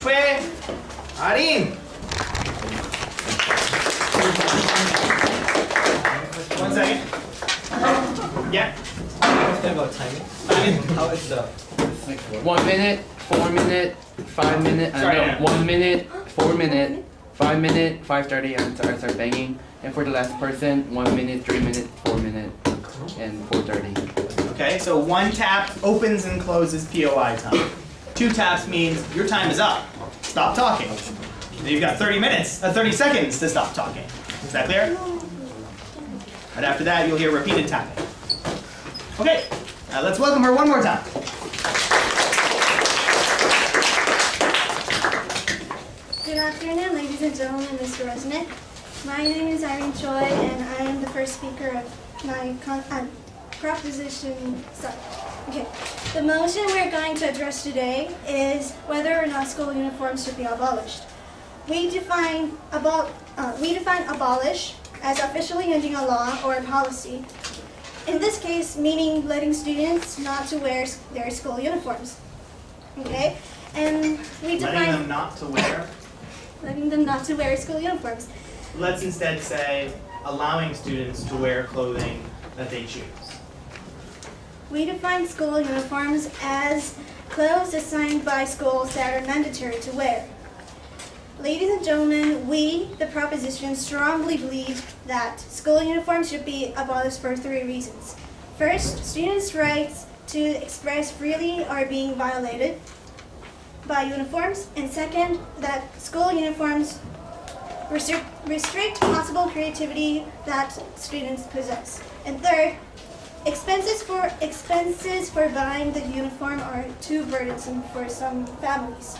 Arin! One second. Yeah. About timing. How is the 1 minute, 4 minute, 5 minute, Sorry, no, yeah. 1 minute, 4 minute, 5 minute, 5:30 and start banging. And for the last person, 1 minute, 3 minute, 4 minute, and 4:30. Okay, so one tap opens and closes POI time. 2 taps means your time is up. Stop talking. Then you've got 30 seconds to stop talking. Is that clear? Right after that, you'll hear repeated tapping. Okay, let's welcome her one more time. Good afternoon, ladies and gentlemen, Mr. Reznick. My name is Irene Choi, and I am the first speaker of my proposition. Sorry. Okay. The motion we're going to address today is whether or not school uniforms should be abolished. We define abolish as officially ending a law or a policy. In this case, meaning letting students not to wear their school uniforms. Okay? And we define Letting them not to wear? letting them not to wear school uniforms. Let's instead say allowing students to wear clothing that they choose. We define school uniforms as clothes assigned by schools that are mandatory to wear. Ladies and gentlemen, we, the proposition, strongly believe that school uniforms should be abolished for 3 reasons. First, students' rights to express freely are being violated by uniforms. And second, that school uniforms restrict possible creativity that students possess. And third, expenses for buying the uniform are too burdensome for some families.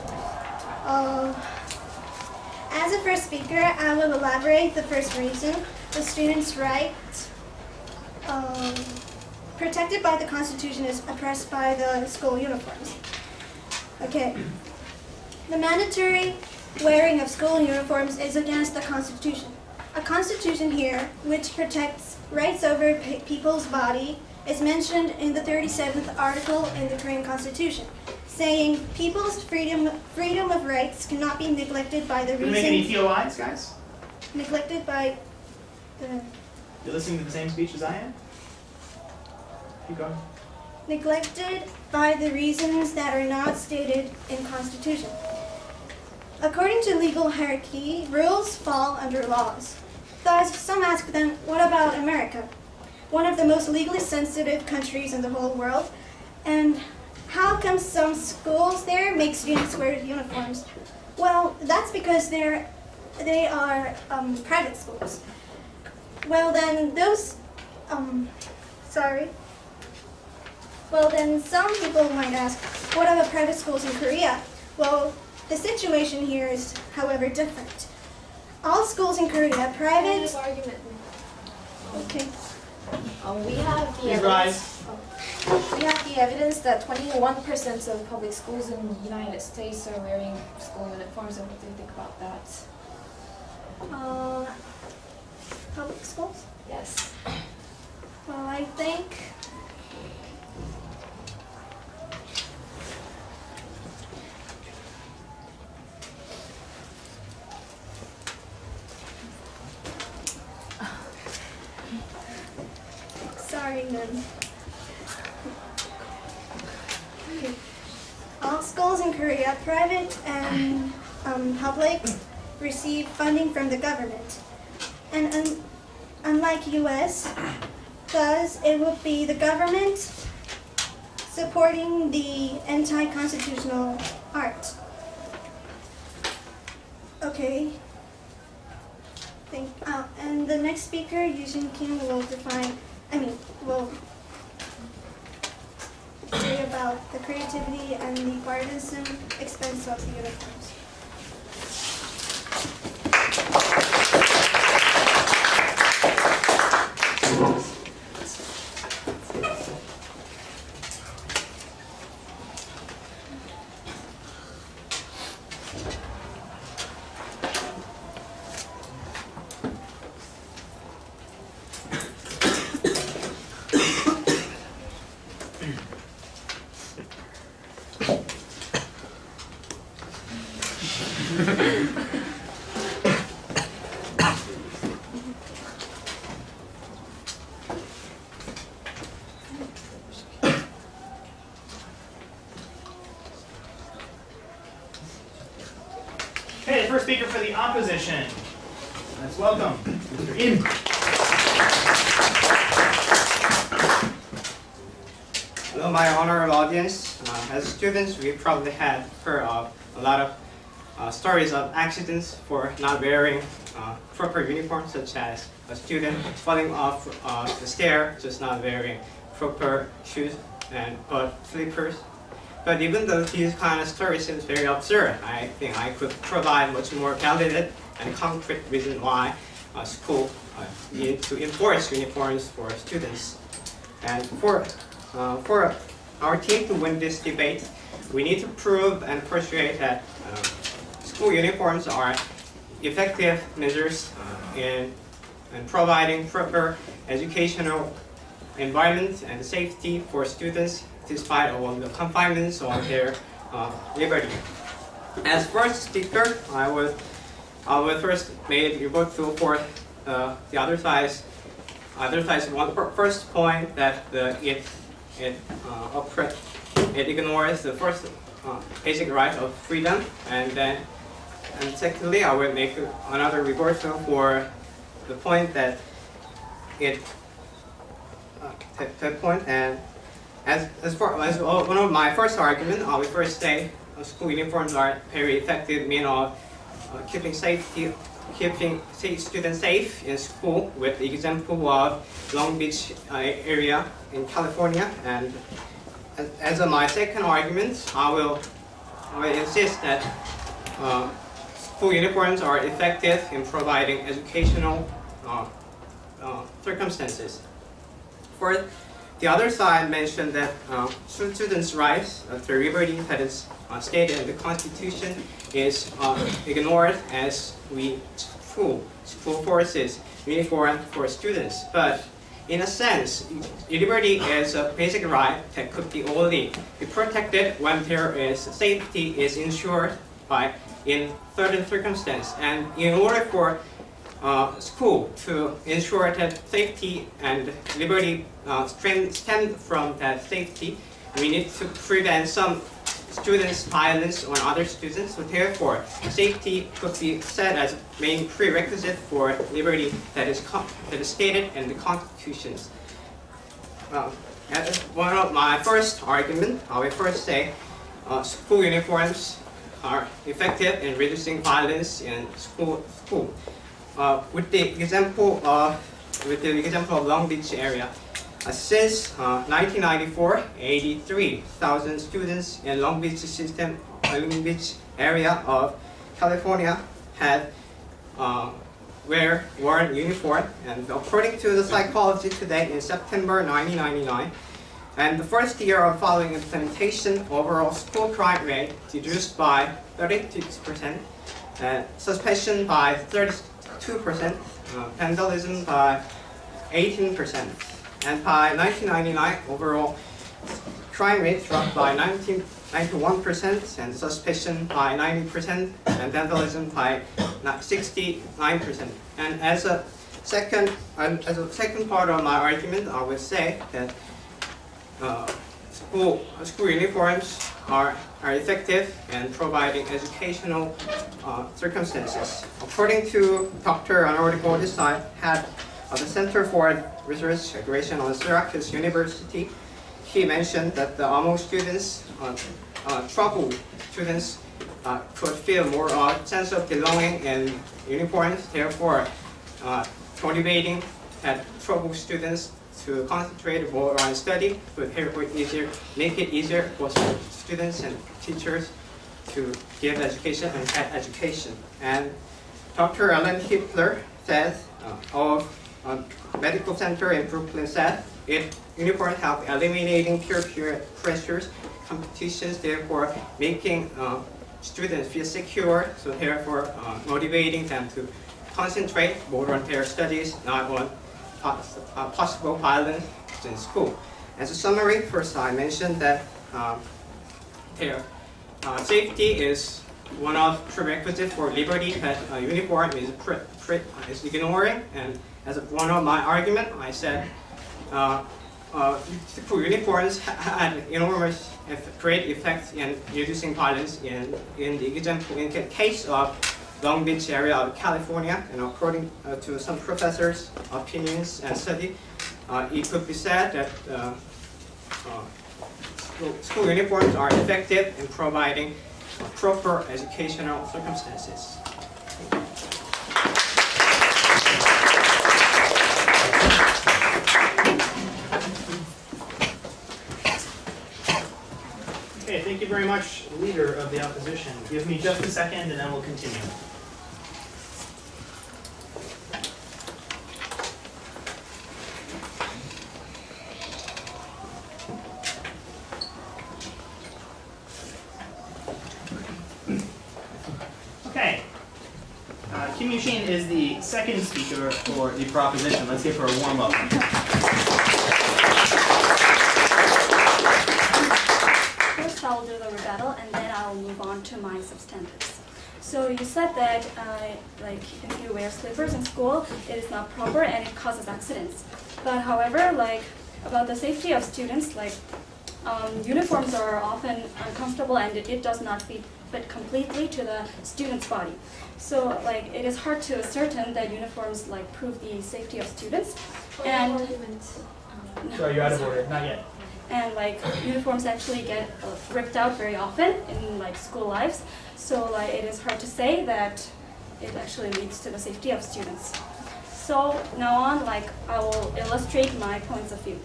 As a first speaker, I will elaborate the first reason, the students' rights protected by the Constitution is oppressed by the school uniforms. Okay. The mandatory wearing of school uniforms is against the Constitution. A Constitution here, which protects rights over people's body, is mentioned in the 37th article in the Korean Constitution, saying people's freedom of rights cannot be neglected by the Did we make any reasons POIs, guys? neglected by the You're listening to the same speech as I am? Keep going. neglected by the reasons that are not stated in Constitution. According to legal hierarchy, rules fall under laws. Thus, some ask them, what about America? One of the most legally sensitive countries in the whole world. And how come some schools there make students wear uniforms? Well, that's because they are private schools. Well, then Well, then some people might ask, what about private schools in Korea? Well, the situation here is, however, different. All schools in Korea, private... Argument. Okay. We have the Please rise. We have the evidence that 21% of public schools in the United States are wearing school uniforms. And what do you think about that? Public schools? Yes. Well, I think... Sorry, ma'am. Okay. All schools in Korea, private and public, receive funding from the government. And unlike US, thus it would be the government supporting the anti-constitutional art. Okay. And the next speaker, Yushin Kim, will will say about the creativity and the burdensome expense of the uniforms. Okay, the first speaker for the opposition. Let's welcome Mr. Im. Hello, my honored audience. As students, we probably have heard of a lot of stories of accidents for not wearing proper uniform, such as a student falling off the stair, just not wearing proper shoes or slippers. But even though these kind of stories seems very absurd, I think I could provide much more validated and concrete reason why school need to enforce uniforms for students. And for our team to win this debate, we need to prove and persuade that school uniforms are effective measures in providing proper educational environment and safety for students despite all the confinements of their liberty. As first speaker, I would first maybe go through for the other side's first point that it ignores the first basic right of freedom, and secondly, I will make another rebuttal for the point that as one of my first arguments, I will first say school uniforms are very effective means of keeping students safe in school, with the example of Long Beach area in California. And as my second argument, I will insist that school uniforms are effective in providing educational circumstances. For the other side mentioned that students' rights to liberty that is stated in the Constitution is ignored as school forces uniform for students. But in a sense, liberty is a basic right that could be only be protected when there is safety is ensured in certain circumstances. And in order for school to ensure that safety and liberty stem from that safety, we need to prevent some students' violence on other students. So therefore, safety could be set as a main prerequisite for liberty that is stated in the constitutions. As one of my first arguments, I will first say school uniforms are effective in reducing violence in school. With the example of Long Beach area, since 1994, 83,000 students in Long Beach area of California had worn uniform. And according to the Psychology Today, in September 1999, and the first year of following implementation, overall school crime rate reduced by 36%, suspicion by 32%, vandalism by 18%. And by 1999, overall crime rate dropped by 91%, and suspicion by 90%, and vandalism by 69%. And as a second part of my argument, I would say that school uniforms are effective in providing educational circumstances. According to Dr. Anurag Desai, head of the Center for Research Aggression on Syracuse University, he mentioned that among students, troubled students could feel more sense of belonging in uniforms, therefore motivating troubled students to concentrate more on study, would make it easier for students and teachers to give education and get education. And Dr. Alan Hitler says of medical center in Brooklyn said uniform help eliminating peer pressures, competitions, therefore making students feel secure, so therefore motivating them to concentrate more on their studies, not on possible violence in school. As a summary, first I mentioned that safety is one of prerequisites for liberty that a uniform is ignoring. And as one of my argument, I said school uniforms had enormous great effects in reducing violence in the example in the case of Long Beach area of California, and according to some professors' opinions and study, it could be said that school uniforms are effective in providing proper educational circumstances. Okay, thank you very much, leader of the opposition. Give me just a second and then we'll continue. Okay. Kim Yushin is the second speaker for the proposition. Let's give her a warm up. First, I'll do the rebuttal, and then I'll move on to my substantives. So you said that, like, if you wear slippers in school, it is not proper and it causes accidents. But however, like, about the safety of students, like, uniforms are often uncomfortable and it does not fit completely to the student's body. So, like, it is hard to ascertain that uniforms, like, prove the safety of students. And Sorry, you're out of order. Not yet. And like uniforms actually get ripped out very often in like school lives, so like it is hard to say that it actually leads to the safety of students. So now on, like, I will illustrate my points of view.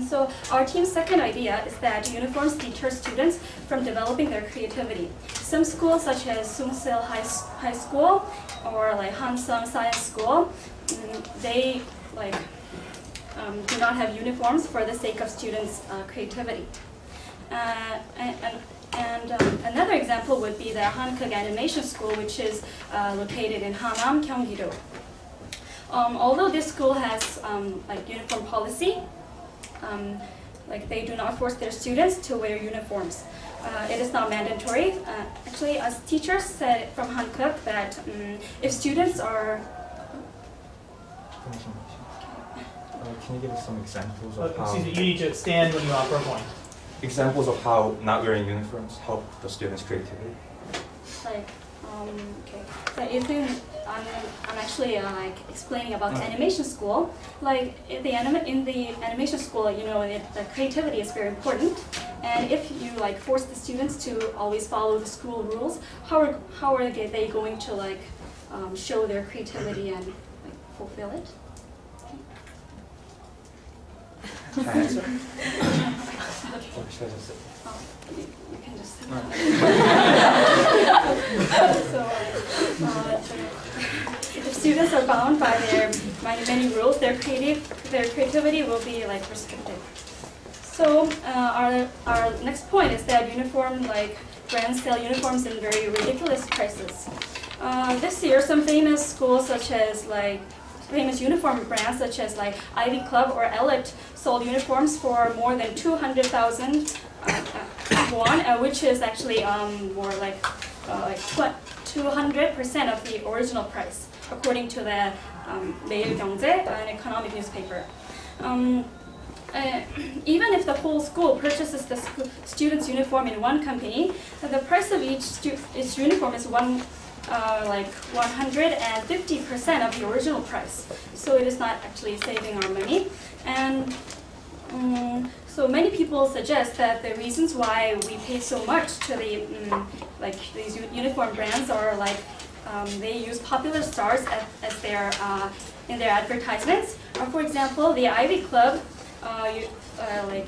So our team's second idea is that uniforms deter students from developing their creativity. Some schools, such as Sungsil High School or like Hansung Science School, they like do not have uniforms for the sake of students' creativity. Another example would be the Hankuk Animation School, which is located in Hanam, Gyeonggi-do. Although this school has like uniform policy, like they do not force their students to wear uniforms. It is not mandatory. Actually, as teachers said from Hankuk that if students are can you give us some examples of how... Excuse me, you need to stand when you offer a point. Examples of how not wearing uniforms help the students' creativity? Like, okay. So if I'm actually like explaining about the animation school. Like in the animation school, you know, the creativity is very important. And if you like force the students to always follow the school rules, how are they going to like show their creativity and like fulfill it? Can I answer? Okay. Or should I just sit? You can just sit down. So, if students are bound by their many rules, their creativity will be like restricted. So our next point is that brands sell uniforms in very ridiculous prices. This year, some famous schools such as famous uniform brands such as like Ivy Club or Elite sold uniforms for more than 200,000 won, which is actually more like 200% of the original price, according to the 매일경제, an economic newspaper. Even if the whole school purchases the student's uniform in one company, the price of each uniform is 150% of the original price. So it is not actually saving our money. And so many people suggest that the reasons why we pay so much to the these uniform brands are they use popular stars as their in their advertisements. For example, the Ivy Club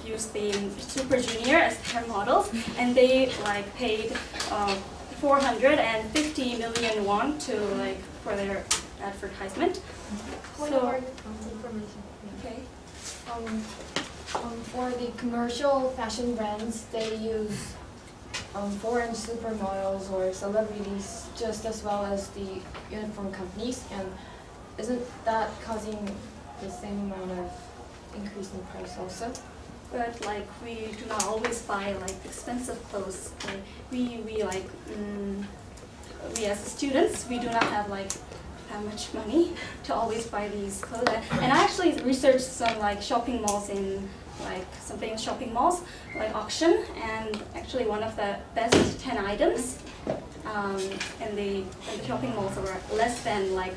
used the Super Junior as their models, and they paid 450 million won to for their advertisement. Point So, of information. okay. For the commercial fashion brands, they use foreign supermodels or celebrities just as well as the uniform companies, and isn't that causing the same amount of increase in price also? but like we do not always buy like expensive clothes. Like, we as students, we do not have like that much money to always buy these clothes. And I actually researched some like shopping malls in like some famous shopping malls, like auction, and actually one of the best 10 items in the shopping malls were less than like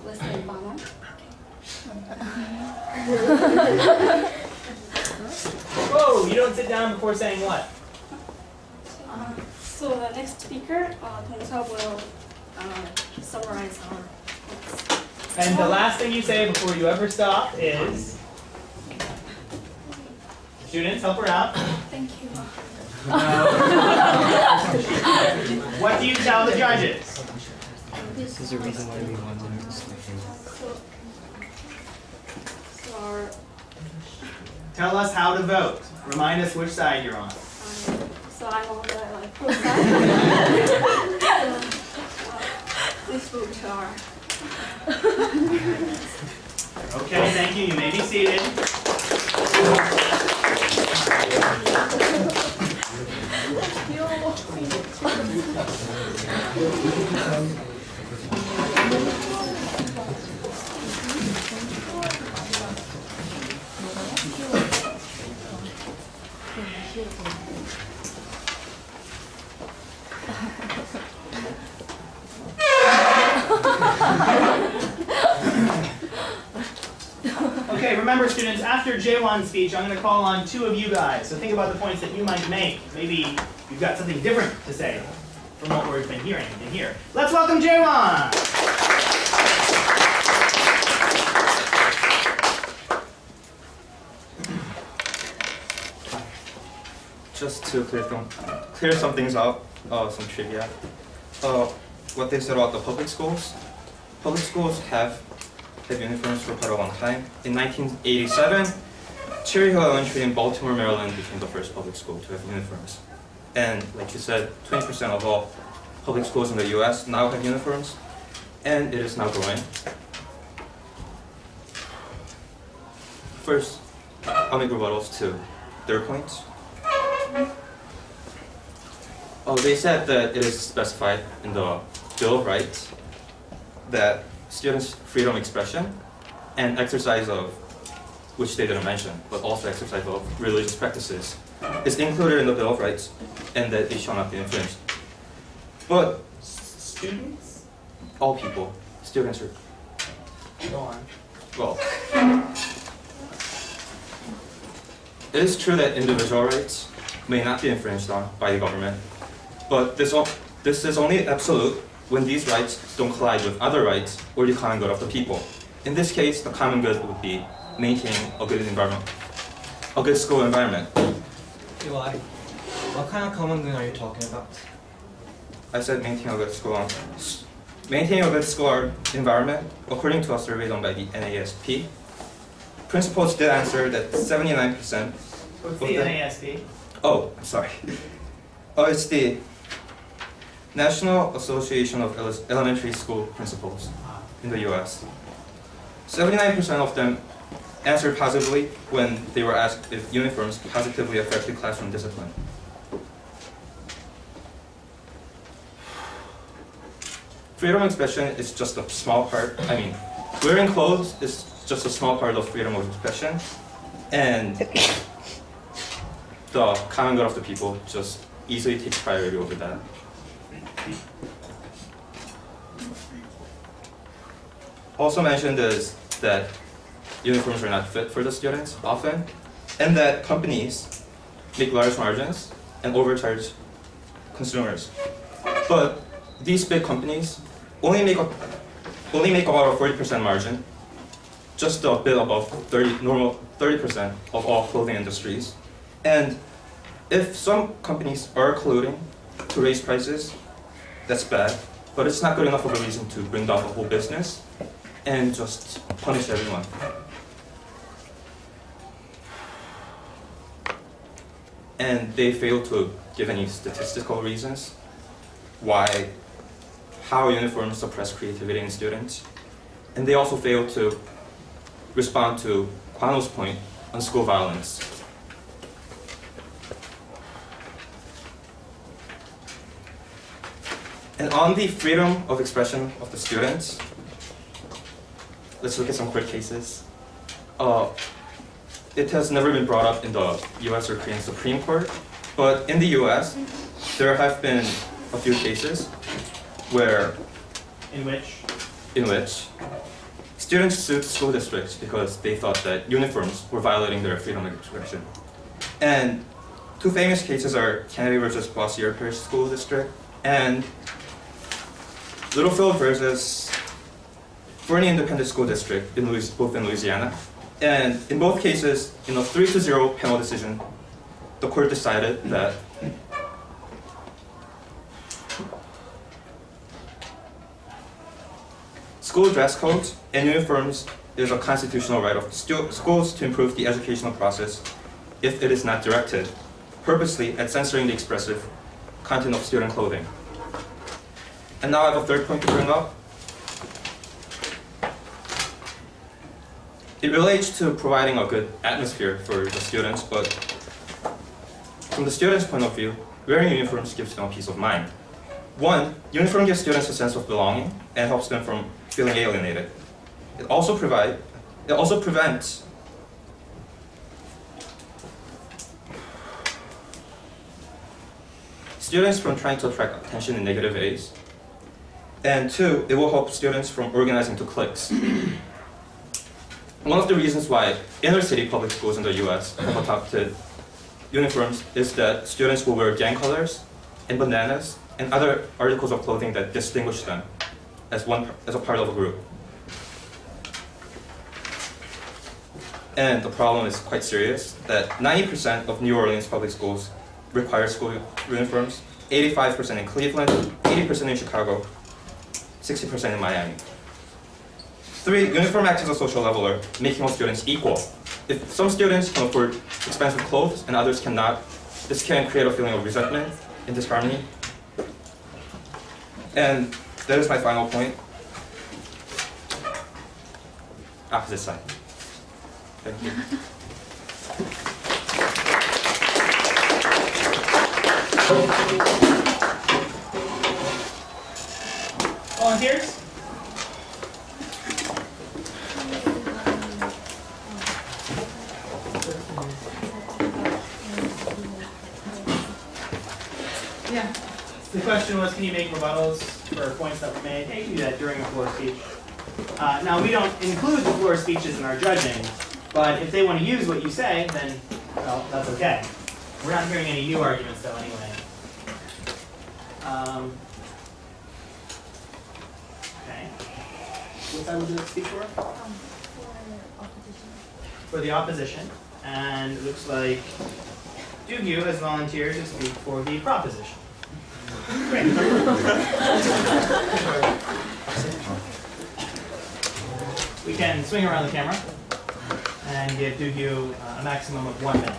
less than 1,000,000. Whoa, you don't sit down before saying what? So the next speaker, Dong-seo, will summarize our points. And the last thing you say before you ever stop is, students, help her out. Thank you. What do you tell the judges? This is the reason why we wanted to stay here. So our, Tell us how to vote. Remind us which side you're on. so I'm on the like pro side. Please vote to our. Okay, thank you. You may be seated. Okay, remember students, after Daewon's speech, I'm going to call on two of you guys. So think about the points that you might make. Maybe you've got something different to say from what we've been hearing in here. Let's welcome Daewon! Just to clear some things up, some trivia. What they said about the public schools. Public schools have uniforms for quite a long time. In 1987, Cherry Hill Elementary in Baltimore, Maryland became the first public school to have uniforms. And like you said, 20% of all public schools in the US now have uniforms, and it is now growing. First, I'll make rebuttals to their points. They said that it is specified in the Bill of Rights that students' freedom of expression and exercise of, which they didn't mention, but also exercise of religious practices is included in the Bill of Rights, and that they shall not be infringed. But Students? all people, students are, Go on. well, it is true that individual rights may not be infringed on by the government, but this is only absolute when these rights don't collide with other rights or the common good of the people. In this case, the common good would be maintaining a good environment, a good school environment. Eli, what kind of common good are you talking about? I said maintaining a good school, environment. According to a survey done by the NASP, principals did answer that 79%. What's the NASP? Oh, I'm sorry. It's the National Association of Elementary School Principals in the US. 79% of them answered positively when they were asked if uniforms positively affected classroom discipline. Freedom of expression is just a small part. I mean, wearing clothes is just a small part of freedom of expression, and the common good of the people just easily takes priority over that. Also mentioned is that uniforms are not fit for the students often, and that companies make large margins and overcharge consumers. But these big companies only make about a 40% margin, just a bit above 30% of all clothing industries. And if some companies are colluding to raise prices, that's bad, but it's not good enough of a reason to bring down the whole business and just punish everyone. And they fail to give any statistical reasons how uniforms suppress creativity in students. And they also fail to respond to Kwano's point on school violence. And on the freedom of expression of the students, let's look at some court cases. It has never been brought up in the US or Korean Supreme Court, but in the US, there have been a few cases where In which? Students sued school districts because they thought that uniforms were violating their freedom of expression. And two famous cases are Kennedy versus Bossier Parish School District and Littlefield versus Fernie Independent School District, both in Louisiana. And in both cases, in a 3-0 panel decision, the court decided that school dress codes and uniforms is a constitutional right of schools to improve the educational process if it is not directed purposely at censoring the expressive content of student clothing. And now I have a third point to bring up. It relates to providing a good atmosphere for the students, but from the students' point of view, wearing uniforms gives them peace of mind. One, uniform gives students a sense of belonging and helps them from feeling alienated. It also prevents students from trying to attract attention in negative ways. And two, it will help students from organizing to cliques. One of the reasons why inner city public schools in the US have adopted uniforms is that students will wear gang colors and bandanas and other articles of clothing that distinguish them as a part of a group. And the problem is quite serious, that 90% of New Orleans public schools require school uniforms, 85% in Cleveland, 80% in Chicago, 60% in Miami. Three, uniform acts as a social leveler, making all students equal. If some students can afford expensive clothes and others cannot, this can create a feeling of resentment and disharmony. And that is my final point. Opposite side. Thank you. Volunteers? Yeah. The question was, can you make rebuttals for points that were made? Hey, you do that during a floor speech. Now, we don't include the floor speeches in our judging, but if they want to use what you say, then, well, that's okay. We're not hearing any new arguments, though, anyway. Okay. What side would you speak for? For the opposition. And it looks like Dugyu has volunteered to speak for the proposition. Great. We can swing around the camera and give Dugyu a maximum of 1 minute.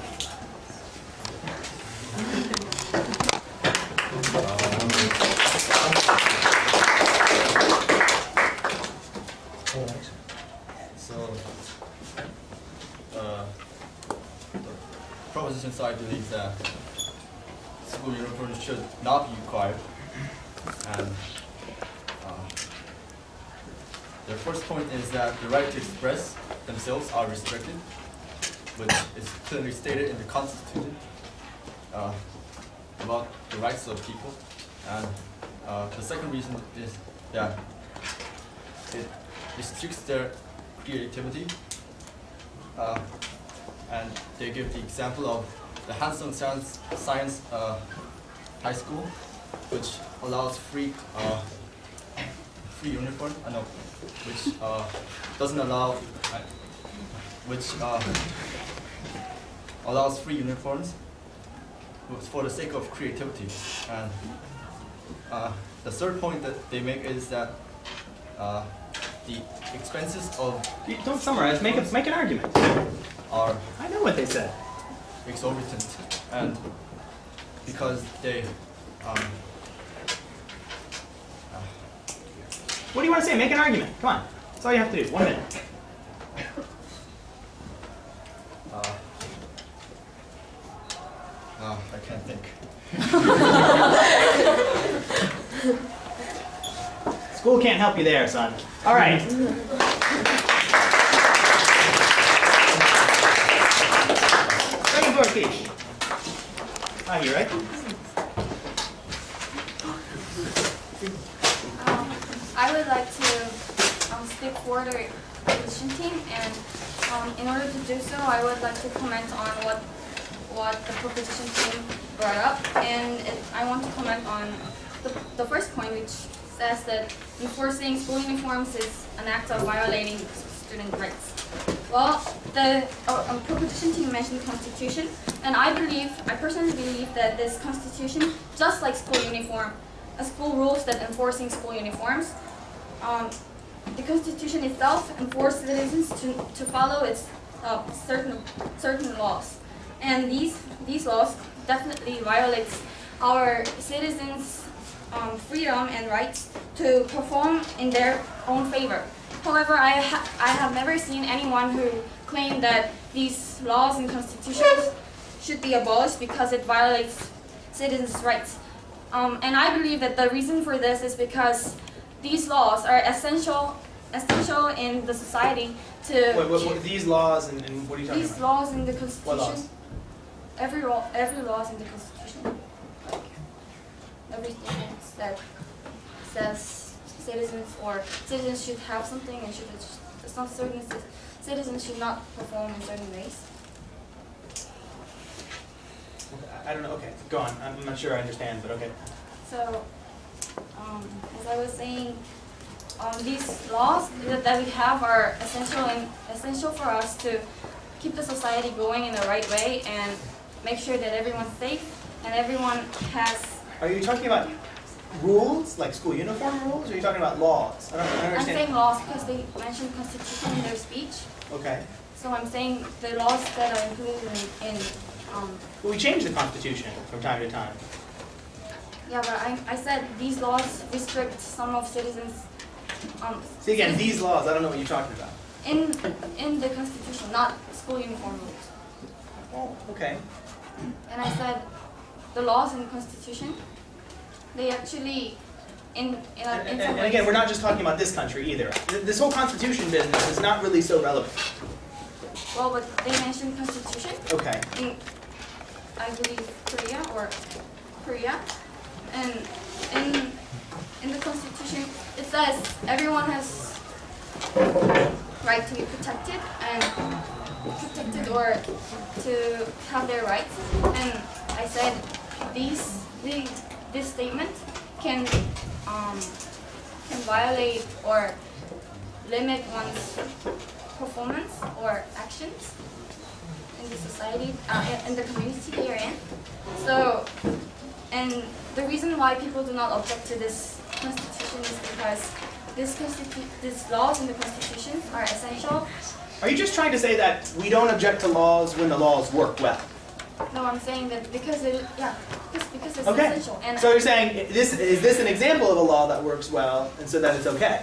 The proposition side believes that school uniforms should not be required, and their first point is that the right to express themselves are restricted, which is clearly stated in the Constitution about the rights of people. And the second reason is that it restricts their creativity. And they give the example of the Hanson Science High School, which allows free uniform. Which doesn't allow, which allows free uniforms for the sake of creativity. And the third point that they make is that the expenses of Don't summarize. Make an argument. Are I know what they said. exorbitant, and because they What do you want to say? Make an argument. Come on. That's all you have to do. 1 minute. School can't help you there, son. All right. Second floor speech. Ah, you right? I would like to speak for the proposition team, and in order to do so, I would like to comment on what the proposition team brought up, and I want to comment on the first point, which says that enforcing school uniforms is an act of violating student rights. Well, the proposition team mentioned Constitution, and I personally believe that this Constitution, just like school rules that enforcing school uniforms, the Constitution itself enforces citizens to follow its certain laws, and these laws definitely violates our citizens' freedom and rights to perform in their own favor. However, I have never seen anyone who claimed that these laws and constitutions should be abolished because it violates citizens' rights. And I believe that the reason for this is because these laws are essential in the society to. What these laws and what are you talking these about? laws in the Constitution. What laws? Every law in the Constitution. Like everything that says citizens should have something and certain citizens should not perform in certain ways. I don't know. Okay, go on. I'm not sure I understand, but okay. So, as I was saying, these laws that we have are essential for us to keep the society going in the right way and make sure that everyone's safe and everyone has. Are you talking about rules, like school uniform rules, or are you talking about laws? I don't understand. I'm saying laws because they mentioned Constitution in their speech. Okay. So I'm saying the laws that are included in Well, we change the Constitution from time to time. yeah, but I said these laws restrict some of citizens. See again, these laws. I don't know what you're talking about. In the Constitution, not school uniform rules. Oh, okay. And I said the laws in the Constitution, they actually in And some again, ways. we're not just talking about this country either. This whole Constitution business is not really so relevant. Well, but they mentioned Constitution Okay. in, I believe, Korea, and in the Constitution it says everyone has right to be protected or to have their rights. And I said this statement can violate or limit one's performance or actions in the society, in the community they are in. So, and the reason why people do not object to this constitution is because these laws in the constitution are essential. Are you just trying to say that we don't object to laws when the laws work well? No, I'm saying that because it's Okay. essential. And So you're saying is this an example of a law that works well, and so that it's okay?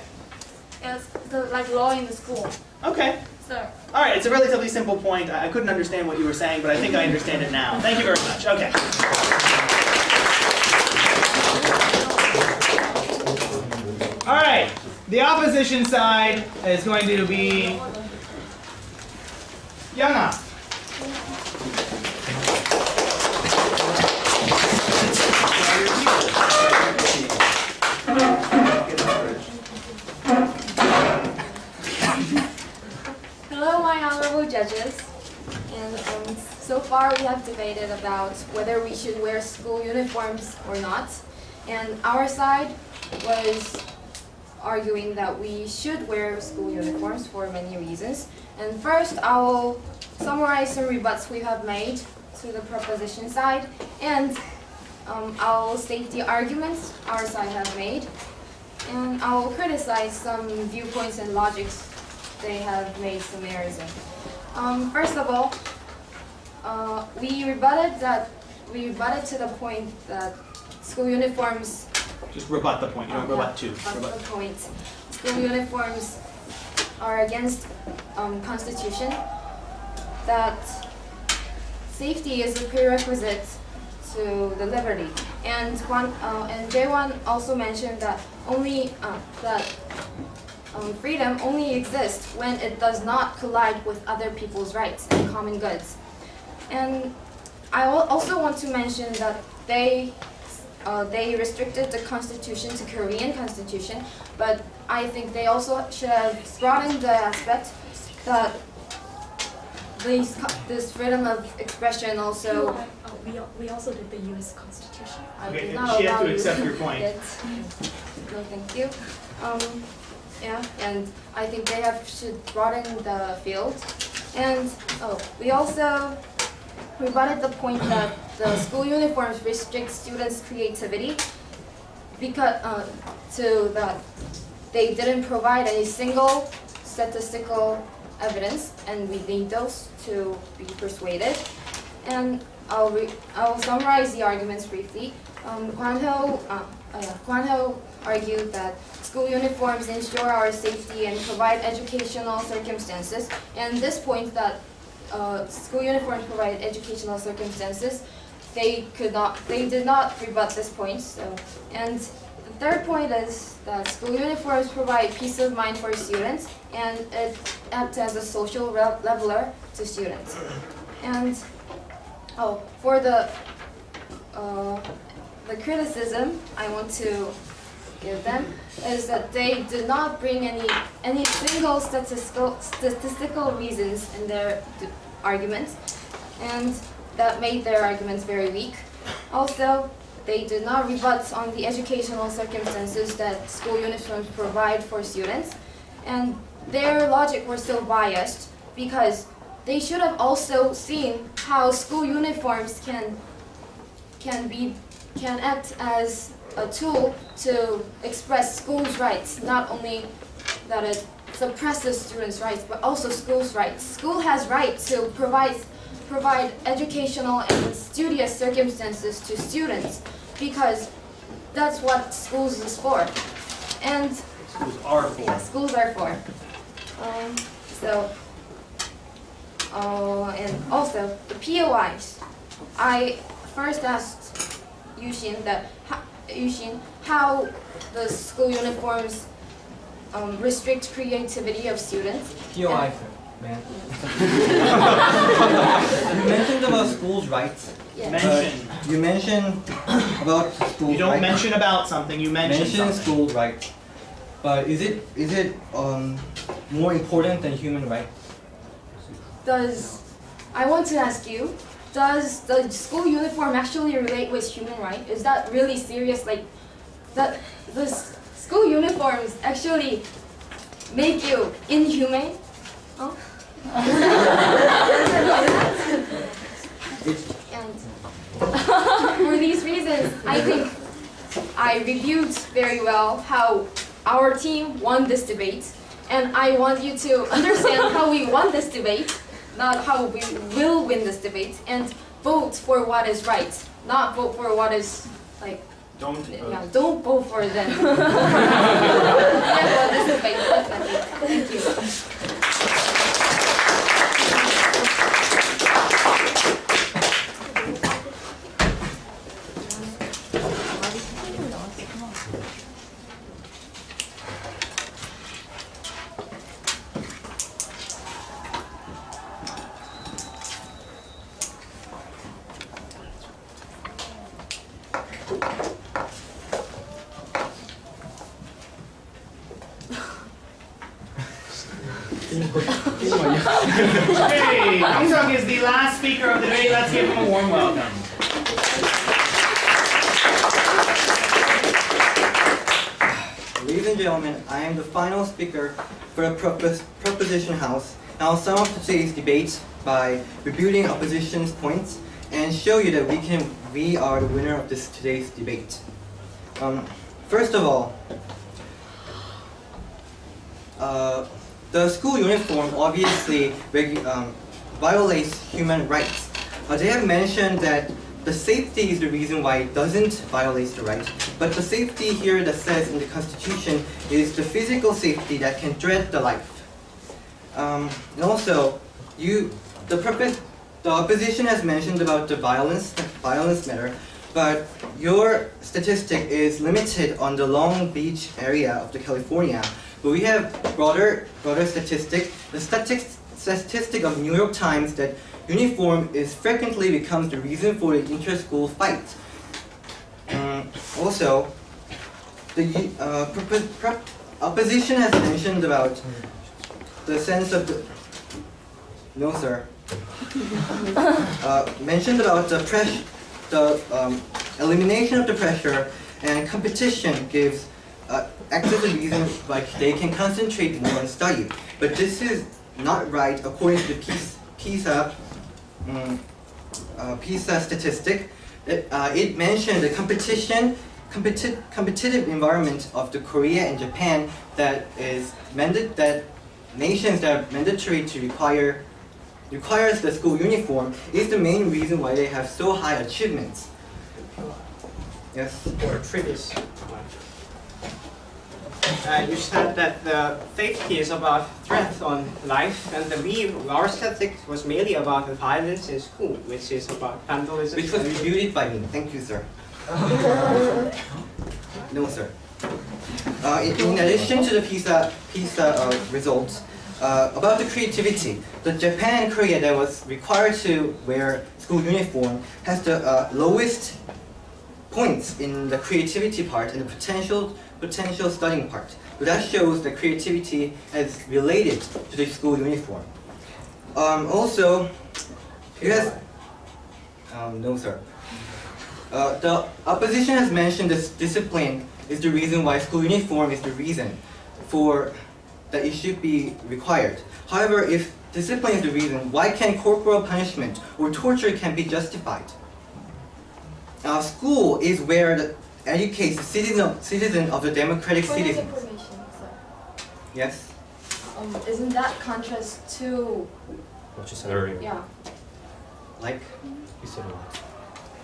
it's like law in the school. Okay. So. All right. It's a relatively simple point. I couldn't understand what you were saying, but I think I understand it now. Thank you very much. Okay. All right. The opposition side is going to be Yana. Hello, my honorable judges. And so far we have debated about whether we should wear school uniforms or not. And our side was arguing that we should wear school uniforms for many reasons. And first, I will summarize some rebuts we have made to the proposition side, and I'll state the arguments our side have made, and I will criticize some viewpoints and logics they have made some errors in. First of all, we rebutted to the point that school uniforms. Just rebut the point. You don't rebut two. That's Rebut. the point. School uniforms are against Constitution. That safety is a prerequisite to the liberty. And Daewon also mentioned that freedom only exists when it does not collide with other people's rights and common goods. And I also want to mention that they restricted the constitution to Korean constitution, but I think they also should have broadened the aspect that this freedom of expression also. We also did the U.S. Constitution. I Okay, did not she has allow to you accept your point. it. No, thank you. Yeah, and I think they should broaden the field. And we also rebutted the point that the school uniforms restrict students' creativity because that they didn't provide any single statistical evidence, and we need those to be persuaded. And I'll summarize the arguments briefly. Kwan-ho argued that school uniforms ensure our safety and provide educational circumstances. And this point that school uniforms provide educational circumstances, they did not rebut this point. And the third point is that school uniforms provide peace of mind for students, and it acts as a social leveler to students. And for the criticism I want to give them is that they did not bring any single statistical reasons in their arguments, and that made their arguments very weak. Also, they did not rebut on the educational circumstances that school uniforms provide for students, and their logic was still biased because they should have also seen how school uniforms can act as a tool to express schools' rights, not only that it suppresses students' rights, but also schools' rights. School has right to provide educational and studious circumstances to students because that's what schools is for. And Schools are for. yeah, schools are for. And also the POIs. I first asked Yushin how the school uniforms restrict creativity of students. POI, man. You mentioned about schools' rights. Yeah. Mention. You mentioned about schools' You don't rights. mention about something, you mention something. school rights. But is it more important than human rights? I want to ask you, does the school uniform actually relate with human rights? Is that really serious? Like, that the school uniforms actually make you inhumane? Huh? And for these reasons, I think I reviewed very well how our team won this debate, and I want you to understand how we won this debate, not how we will win this debate, and vote for what is right, not vote for what is like. Don't Yeah, don't vote for them. Yeah, well, this debate, definitely. Thank you. Okay, Kim Sung is the last speaker of the debate. Let's give him a warm welcome. Ladies and gentlemen, I am the final speaker for the Proposition House. And I'll sum up today's debate by rebuting opposition's points and show you that we are the winner of today's debate. First of all, the school uniform obviously violates human rights. They have mentioned that the safety is the reason why it doesn't violate the rights, but the safety here that says in the Constitution is the physical safety that can threaten the life. And also, the opposition has mentioned about the violence matter, but your statistic is limited on the Long Beach area of the California. But we have broader statistic. The statistic of New York Times that uniform is frequently becomes the reason for the inter-school fight. Also, the opposition has mentioned about the sense of the mentioned about the pressure, elimination of the pressure, and competition gives active reason why they can concentrate more on study. But this is not right according to the PISA statistic. It mentioned the competitive environment of the Korea and Japan that nations that are mandatory to requires the school uniform is the main reason why they have so high achievements. Yes. Or previous one. You said that the safety is about threat on life, and our statistic was mainly about the violence in school, which is about vandalism. Which was reviewed by me. Thank you, sir. No, sir. In addition to the PISA results, about the creativity, the Japan and Korea that was required to wear school uniform has the lowest points in the creativity part and the potential studying part. So that shows that creativity is related to the school uniform. Also, it has no, sir. The opposition has mentioned this discipline is the reason why school uniform is the reason for that it should be required. However, if discipline is the reason, why can corporal punishment or torture can be justified? School is where the educates the citizen of the democratic citizen. Yes. Isn't that contrast to? What you said earlier. Yeah. Like? You said what?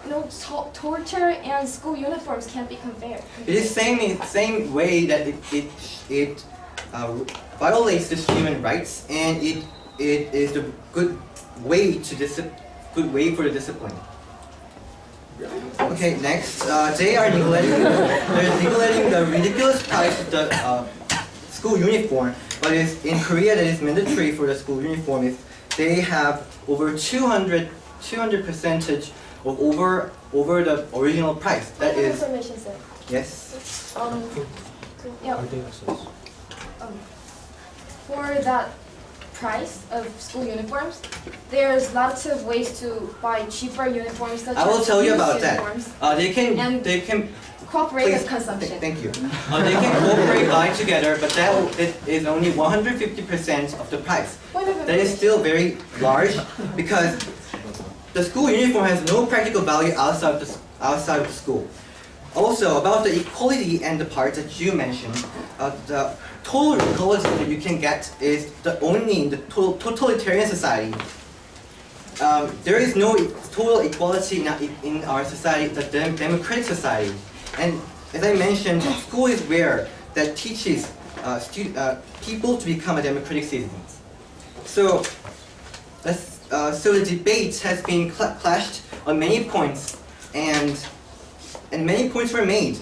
No, torture and school uniforms can't be compared. It is same way that it violates the human rights, and it is a good way for the discipline. Okay, next, they are neglecting the ridiculous price of the school uniform. But in Korea, that is mandatory for the school uniform. Is they have over 200 percentage of over the original price. That is. Information, sir. Yes. Yeah. For that price of school uniforms, there's lots of ways to buy cheaper uniforms such I will as tell you used about uniforms. that. They can Cooperative consumption. Thank you. They can cooperate buy together, but it is only 150% of the price. That is still very large because the school uniform has no practical value outside of the school. Also, about the equality and the part that you mentioned, the total equality that you can get is only in the totalitarian society. There is no total equality in our society, the democratic society. And as I mentioned, school is where that teaches people to become a democratic citizens. So the debate has been clashed on many points, and many points were made.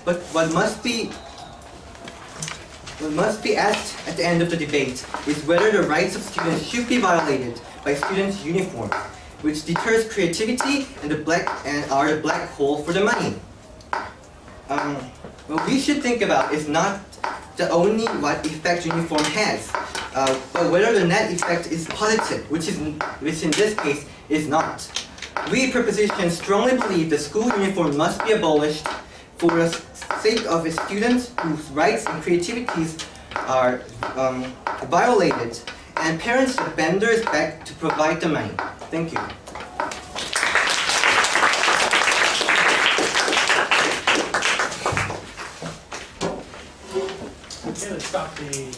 But what must be asked at the end of the debate is whether the rights of students should be violated by students' uniform, which deters creativity and are the black hole for the money. What we should think about is not only what effect uniform has, but whether the net effect is positive, which in this case is not. We proposition strongly believe the school uniform must be abolished for the sake of its students whose rights and creativities are violated, and parents should bend their back to provide the money. Thank you. Okay, let's stop the